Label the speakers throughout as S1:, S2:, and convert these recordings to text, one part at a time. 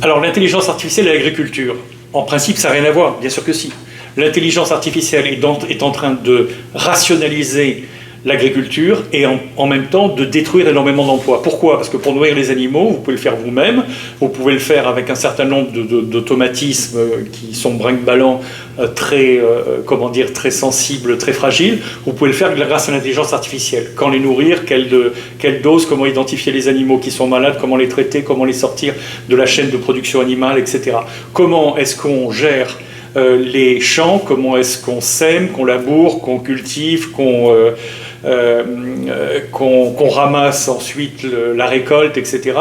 S1: Alors l'intelligence artificielle et l'agriculture, en principe ça n'a rien à voir, bien sûr que si. L'intelligence artificielle est en train de rationaliser l'agriculture et en même temps de détruire énormément d'emplois. Pourquoi? Parce que pour nourrir les animaux, vous pouvez le faire vous-même, vous pouvez le faire avec un certain nombre d'automatismes qui sont brinque-ballants, très sensibles, très fragiles. Vous pouvez le faire grâce à l'intelligence artificielle. Quand les nourrir, quelle dose, comment identifier les animaux qui sont malades, comment les traiter, comment les sortir de la chaîne de production animale, etc. Comment est-ce qu'on gère les champs, comment est-ce qu'on sème, qu'on laboure, qu'on cultive, qu'on ramasse ensuite la récolte, etc.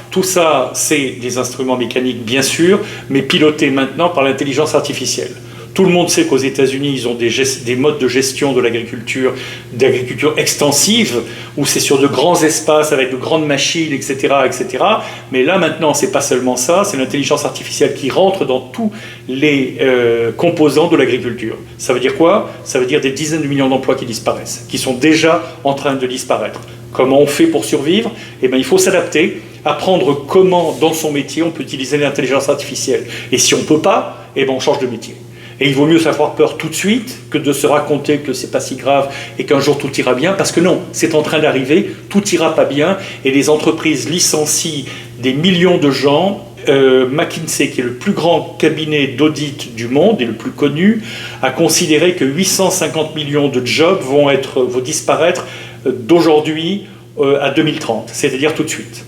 S1: Tout ça, c'est des instruments mécaniques, bien sûr, mais pilotés maintenant par l'intelligence artificielle. Tout le monde sait qu'aux États-Unis, ils ont des modes de gestion de l'agriculture, d'agriculture extensive, où c'est sur de grands espaces avec de grandes machines, etc., etc. Mais là, maintenant, c'est pas seulement ça, c'est l'intelligence artificielle qui rentre dans tous les composants de l'agriculture. Ça veut dire quoi? Ça veut dire des dizaines de millions d'emplois qui disparaissent, qui sont déjà en train de disparaître. Comment on fait pour survivre? Eh bien, il faut s'adapter, apprendre comment, dans son métier, on peut utiliser l'intelligence artificielle. Et si on ne peut pas, eh bien, on change de métier. Et il vaut mieux avoir peur tout de suite que de se raconter que c'est pas si grave et qu'un jour tout ira bien, parce que non, c'est en train d'arriver, tout ira pas bien, et les entreprises licencient des millions de gens. McKinsey, qui est le plus grand cabinet d'audit du monde et le plus connu, a considéré que 850 millions de jobs vont disparaître d'aujourd'hui à 2030, c'est-à-dire tout de suite.